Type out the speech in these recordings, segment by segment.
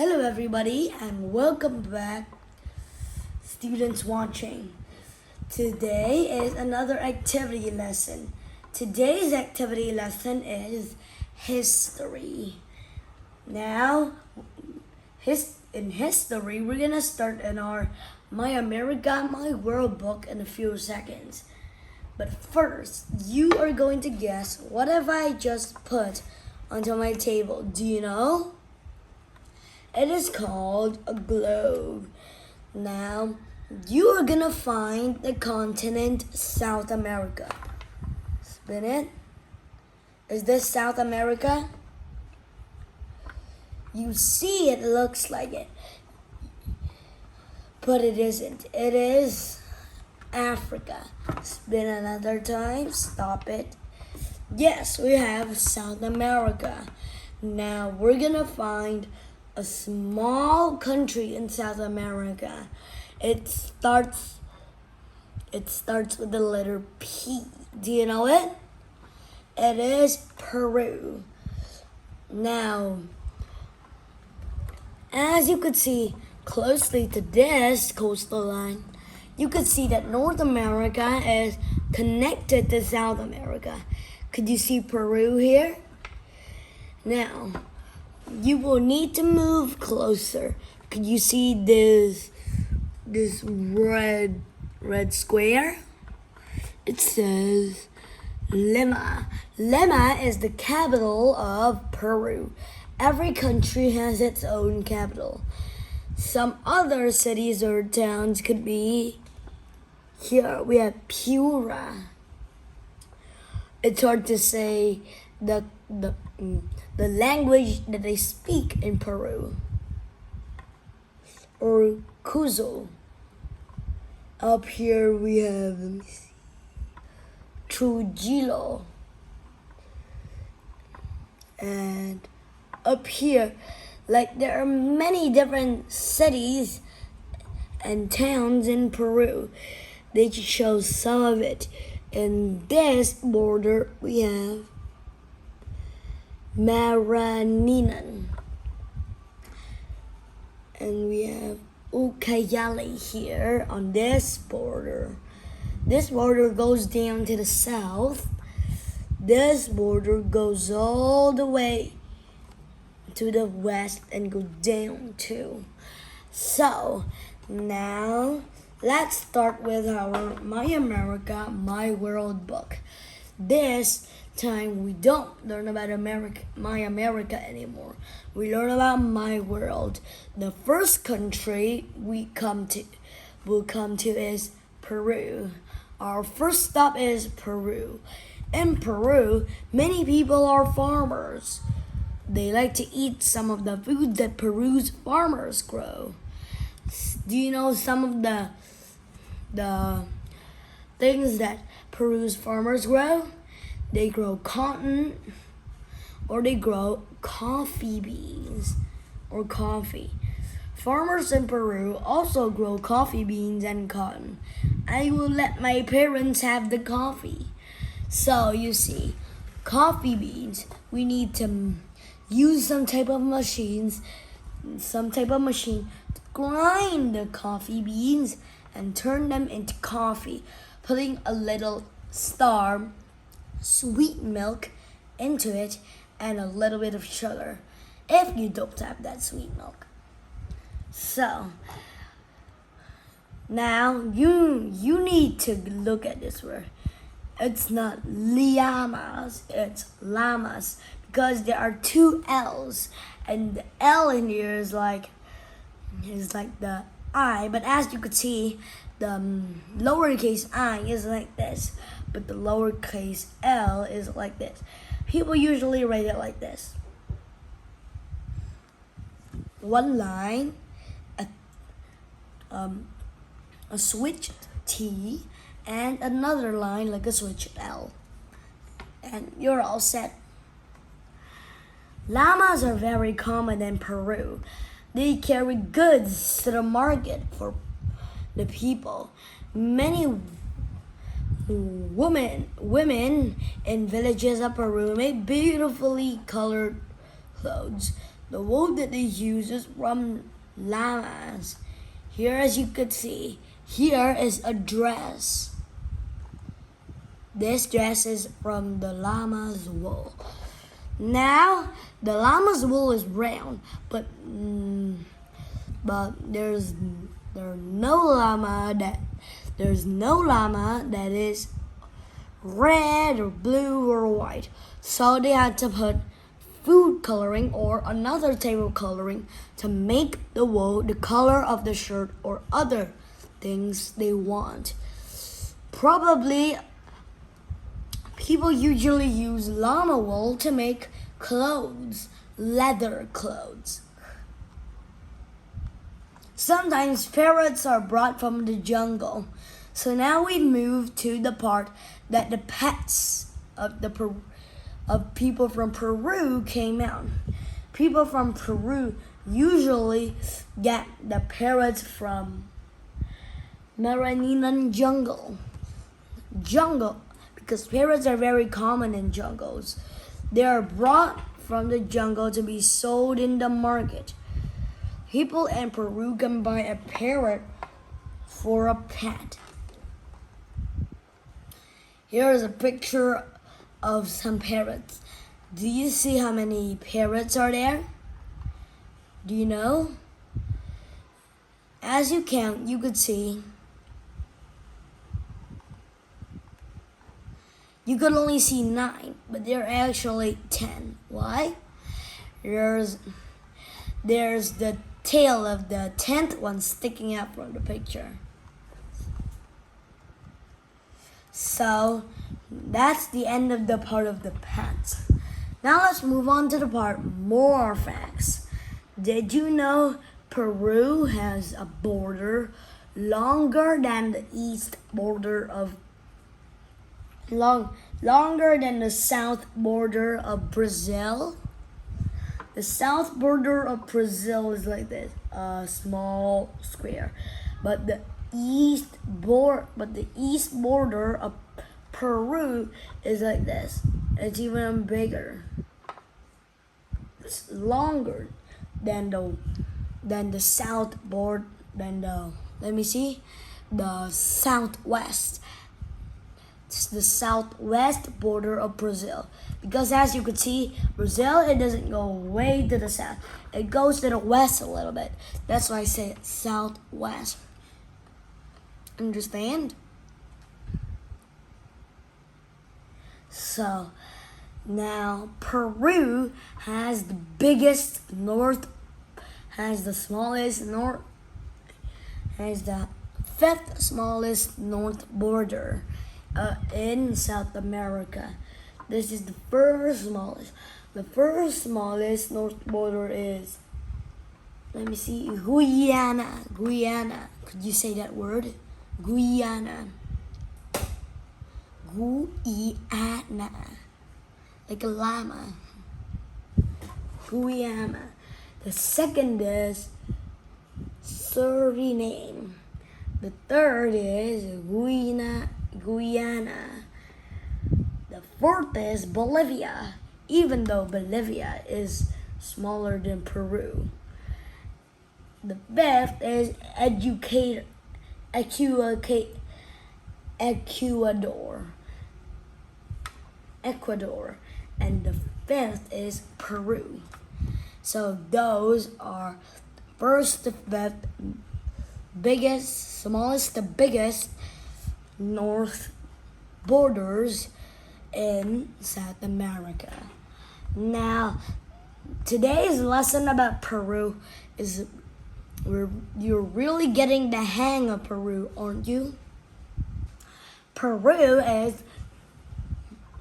Hello everybody and welcome back students watching. Today is another activity lesson. Today's activity lesson is history. Now, in history, we're gonna start in our My America, My World book in a few seconds. But first, you are going to guess what have I just put onto my table. Do you know? It is called a globe. Now, you are gonna find the continent South America. Spin it. Is this South America? You see it looks like it, but it isn't. It is Africa. Spin another time. Stop it. Yes, we have South America. Now, we're gonna find a small country in South America. It starts with the letter P. Do you know it? It is Peru. Now, as you could see closely to this coastal line, you could see that North America is connected to South America. Could you see Peru here? Now, you will need to move closer. Could you see this red square? It says Lima. Lima is the capital of Peru. Every country has its own capital. Some other cities or towns could be here. We have Piura. It's hard to say the language that they speak in Peru. Or Cuzco. Up here we have, let me see, Trujillo. And up here, like there are many different cities and towns in Peru. They just show some of it. In this border we have Maraninan. And we have Ucayali here on this border. This border goes down to the south. This border goes all the way to the west and goes down too. So, now let's start with our My America, My World book. This time we don't learn about My America anymore. We learn about my world. The first country will come to is Peru. Our first stop is Peru. In Peru, many people are farmers. They like to eat some of the food that Peru's farmers grow. Do you know some of the things that Peru's farmers grow? They grow cotton, or they grow coffee beans, or coffee. Farmers in Peru also grow coffee beans and cotton. I will let my parents have the coffee. So you see, coffee beans, we need to use some type of machine to grind the coffee beans and turn them into coffee, putting a little sweet milk into it and a little bit of sugar if you don't have that sweet milk. So now you need to look at this word. It's not llamas, it's llamas, because there are two L's, and the L in here is like the I, but as you could see, the lowercase I is like this, but the lowercase L is like this. People usually write it like this. One line, a switched T, and another line like a switched L. And you're all set. Llamas are very common in Peru. They carry goods to the market for the people. Many women in villages of Peru make beautifully colored clothes. The wool that they use is from llamas. Here, as you could see, here is a dress. This dress is from the llama's wool. Now, the llama's wool is brown, but there's no llama that is red or blue or white. So they had to put food coloring or another type of coloring to make the wool the color of the shirt or other things they want. Probably people usually use llama wool to make clothes, leather clothes. Sometimes parrots are brought from the jungle. So now we move to the part that the pets of people from Peru came out. People from Peru usually get the parrots from Maraninan jungle, because parrots are very common in jungles. They are brought from the jungle to be sold in the market. People in Peru can buy a parrot for a pet. Here is a picture of some parrots. Do you see how many parrots are there? Do you know? As you count, you could see you could only see 9, but there are actually 10. Why? There's the tail of the 10th one sticking out from the picture. So that's the end of the part of the pets. Now let's move on to the part more facts. Did you know Peru has a border longer than the east border of longer than the south border of Brazil? The south border of Brazil is like this, a small square, but the east border of Peru is like this. It's even bigger. It's longer than the south border the southwest. It's the southwest border of Brazil. Because as you could see, Brazil, it doesn't go way to the south. It goes to the west a little bit. That's why I say southwest. Understand? So, now Peru has the fifth smallest north border in South America. This is the first smallest. The first smallest north border is, let me see, Guyana. Could you say that word? Guyana. Like a llama. Guyana. The second is Suriname. The third is Guyana. The fourth is Bolivia, even though Bolivia is smaller than Peru. The fifth is Ecuador, and the fifth is Peru. So those are first to fifth, smallest to biggest north borders in South America. Now, today's lesson about Peru is you're really getting the hang of Peru, aren't you? Peru is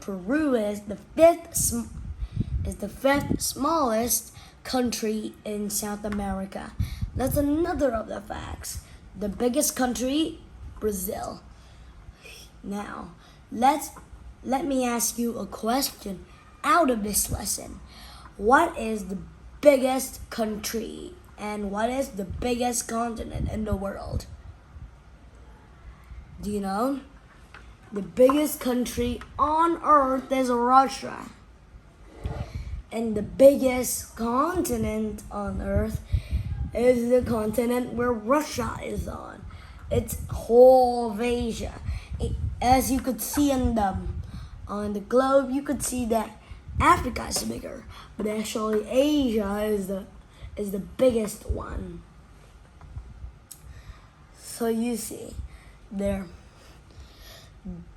the fifth smallest country in South America. That's another of the facts. The biggest country, Brazil. Now, let me ask you a question out of this lesson. What is the biggest country and what is the biggest continent in the world? Do you know? The biggest country on earth is Russia. And the biggest continent on Earth is the continent where Russia is on. It's whole of Asia. As you could see on the globe, you could see that Africa is bigger, but actually Asia is the biggest one. So you see,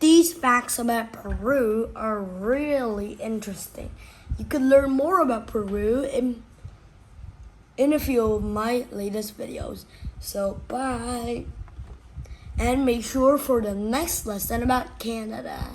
these facts about Peru are really interesting. You can learn more about Peru in a few of my latest videos. So bye. And make sure for the next lesson about Canada.